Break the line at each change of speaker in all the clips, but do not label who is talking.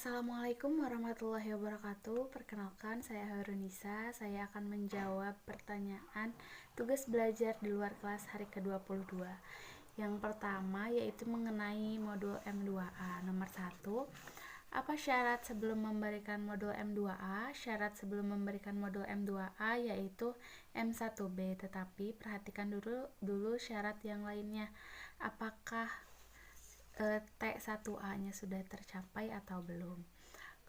Assalamualaikum warahmatullahi wabarakatuh. Perkenalkan, saya Harunisa. Saya akan menjawab pertanyaan tugas belajar di luar kelas hari ke-22. Yang pertama yaitu mengenai modul M2A. Nomor 1, apa syarat sebelum memberikan modul M2A? Syarat sebelum memberikan modul M2A yaitu M1B. Tetapi perhatikan dulu syarat yang lainnya. Apakah T1A-nya sudah tercapai atau belum.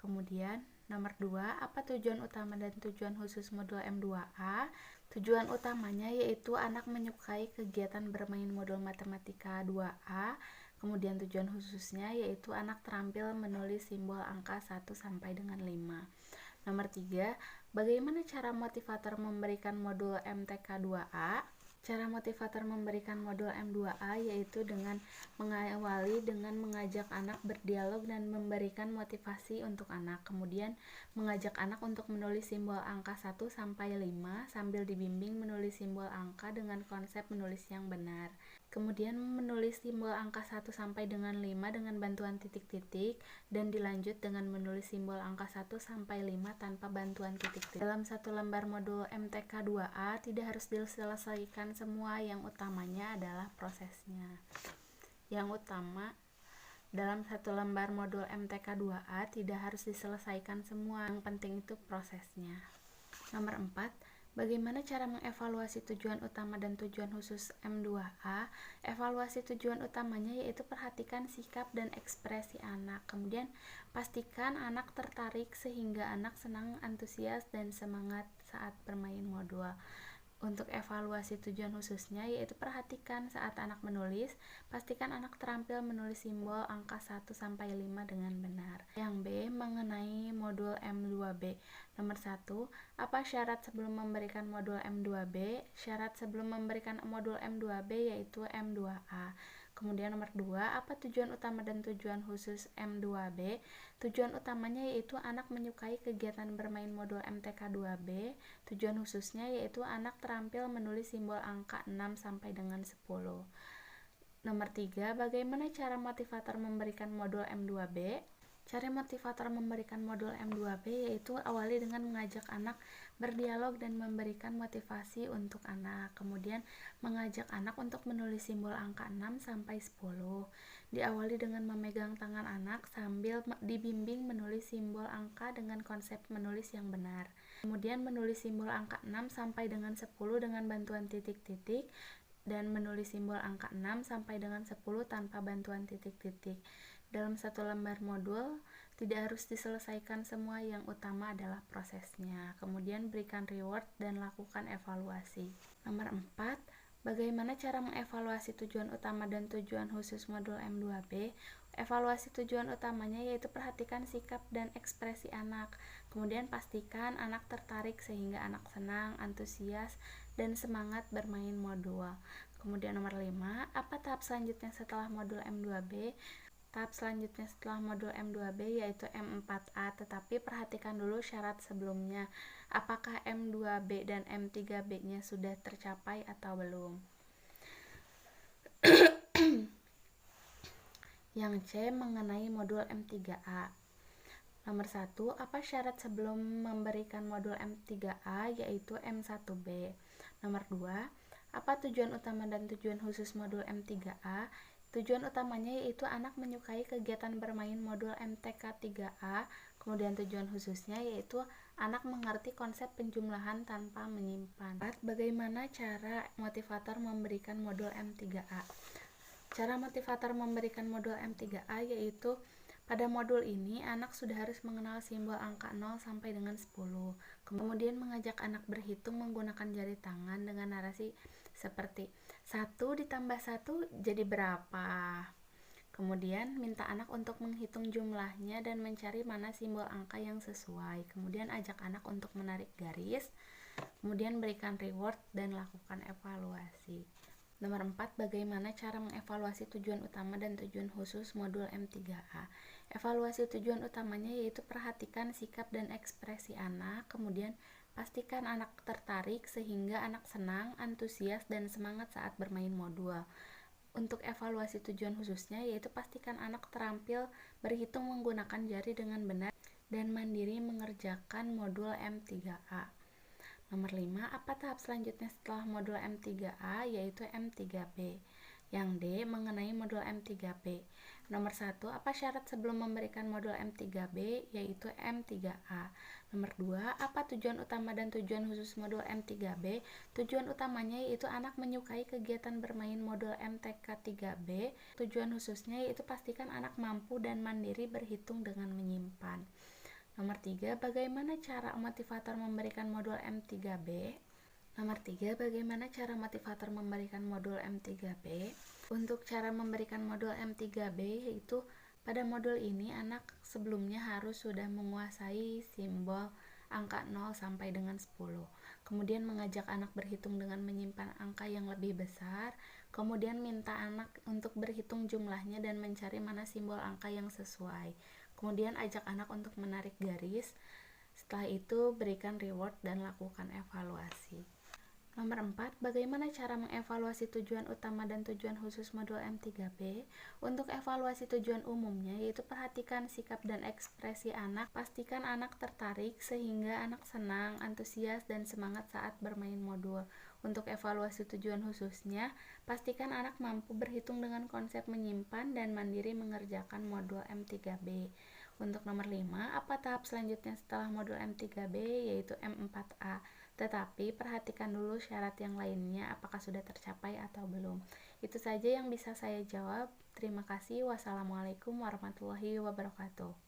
Kemudian nomor 2, apa tujuan utama dan tujuan khusus modul M2A? Tujuan utamanya yaitu anak menyukai kegiatan bermain modul matematika 2A. Kemudian tujuan khususnya yaitu anak terampil menulis simbol angka 1 sampai dengan 5. Nomor 3, bagaimana cara motivator memberikan modul MTK 2A? Cara motivator memberikan modul M2A yaitu dengan mengawali dengan mengajak anak berdialog dan memberikan motivasi untuk anak. Kemudian mengajak anak untuk menulis simbol angka 1 sampai 5 sambil dibimbing menulis simbol angka dengan konsep menulis yang benar. Kemudian menulis simbol angka 1 sampai dengan 5 dengan bantuan titik-titik dan dilanjut dengan menulis simbol angka 1 sampai 5 tanpa bantuan titik-titik. Dalam satu lembar modul MTK 2A tidak harus diselesaikan semua, yang utamanya adalah prosesnya. Yang utama dalam satu lembar modul MTK 2A tidak harus diselesaikan semua, yang penting itu prosesnya. Nomor 4, bagaimana cara mengevaluasi tujuan utama dan tujuan khusus M2A? Evaluasi tujuan utamanya yaitu perhatikan sikap dan ekspresi anak. Kemudian pastikan anak tertarik sehingga anak senang, antusias, dan semangat saat bermain modul. Untuk evaluasi tujuan khususnya yaitu perhatikan saat anak menulis, pastikan anak terampil menulis simbol angka 1 sampai 5 dengan benar. Yang B, mengenai modul M2B. Nomor 1, apa syarat sebelum memberikan modul M2B? Syarat sebelum memberikan modul M2B yaitu M2A. Kemudian nomor 2, apa tujuan utama dan tujuan khusus M2B? Tujuan utamanya yaitu anak menyukai kegiatan bermain modul MTK 2B. Tujuan khususnya yaitu anak terampil menulis simbol angka 6 sampai dengan 10. Nomor 3, bagaimana cara motivator memberikan modul M2B? Cara motivator memberikan modul M2B yaitu awali dengan mengajak anak berdialog dan memberikan motivasi untuk anak. Kemudian mengajak anak untuk menulis simbol angka 6 sampai 10. Diawali dengan memegang tangan anak sambil dibimbing menulis simbol angka dengan konsep menulis yang benar. Kemudian menulis simbol angka 6 sampai dengan 10 dengan bantuan titik-titik dan menulis simbol angka 6 sampai dengan 10 tanpa bantuan titik-titik. Dalam satu lembar modul tidak harus diselesaikan semua, yang utama adalah prosesnya. Kemudian berikan reward dan lakukan evaluasi. Nomor 4, bagaimana cara mengevaluasi tujuan utama dan tujuan khusus modul M2B? Evaluasi tujuan utamanya yaitu perhatikan sikap dan ekspresi anak. Kemudian pastikan anak tertarik sehingga anak senang, antusias, dan semangat bermain modul. Kemudian nomor 5, apa tahap selanjutnya setelah modul M2B? Tahap selanjutnya setelah modul M2B yaitu M4A, tetapi perhatikan dulu syarat sebelumnya. Apakah M2B dan M3B-nya sudah tercapai atau belum? Yang C, mengenai modul M3A. Nomor 1, apa syarat sebelum memberikan modul M3A yaitu M1B. Nomor 2, apa tujuan utama dan tujuan khusus modul M3A? Tujuan utamanya yaitu anak menyukai kegiatan bermain modul MTK 3A. Kemudian tujuan khususnya yaitu anak mengerti konsep penjumlahan tanpa menyimpan. Bagaimana cara motivator memberikan modul M3A? Cara motivator memberikan modul M3A yaitu pada modul ini anak sudah harus mengenal simbol angka 0 sampai dengan 10. Kemudian mengajak anak berhitung menggunakan jari tangan dengan narasi seperti 1 ditambah 1 jadi berapa. Kemudian minta anak untuk menghitung jumlahnya dan mencari mana simbol angka yang sesuai. Kemudian ajak anak untuk menarik garis. Kemudian berikan reward dan lakukan evaluasi. Nomor 4, bagaimana cara mengevaluasi tujuan utama dan tujuan khusus modul M3A? Evaluasi tujuan utamanya yaitu perhatikan sikap dan ekspresi anak, kemudian pastikan anak tertarik sehingga anak senang, antusias, dan semangat saat bermain modul. Untuk evaluasi tujuan khususnya, yaitu pastikan anak terampil berhitung menggunakan jari dengan benar dan mandiri mengerjakan modul M3A. Nomor 5, apa tahap selanjutnya setelah modul M3A, yaitu M3B. Yang D, mengenai modul M3B. Nomor 1, apa syarat sebelum memberikan modul M3B, yaitu M3A. Nomor 2, apa tujuan utama dan tujuan khusus modul M3B? Tujuan utamanya yaitu anak menyukai kegiatan bermain modul MTK 3B. Tujuan khususnya yaitu pastikan anak mampu dan mandiri berhitung dengan menyimpan. Nomor 3, bagaimana cara motivator memberikan modul M3B? Nomor 3, bagaimana cara motivator memberikan modul M3B? Untuk cara memberikan modul M3B yaitu pada modul ini anak sebelumnya harus sudah menguasai simbol angka 0 sampai dengan 10. Kemudian mengajak anak berhitung dengan menyimpan angka yang lebih besar. Kemudian minta anak untuk berhitung jumlahnya dan mencari mana simbol angka yang sesuai. Kemudian ajak anak untuk menarik garis. Setelah itu berikan reward dan lakukan evaluasi. Nomor 4, bagaimana cara mengevaluasi tujuan utama dan tujuan khusus modul M3B? Untuk evaluasi tujuan umumnya, yaitu perhatikan sikap dan ekspresi anak, pastikan anak tertarik sehingga anak senang, antusias, dan semangat saat bermain modul. Untuk evaluasi tujuan khususnya, pastikan anak mampu berhitung dengan konsep menyimpan dan mandiri mengerjakan modul M3B. Untuk nomor 5, apa tahap selanjutnya setelah modul M3B, yaitu M4A. Tetapi perhatikan dulu syarat yang lainnya apakah sudah tercapai atau belum. Itu saja yang bisa saya jawab. Terima kasih. Wassalamualaikum warahmatullahi wabarakatuh.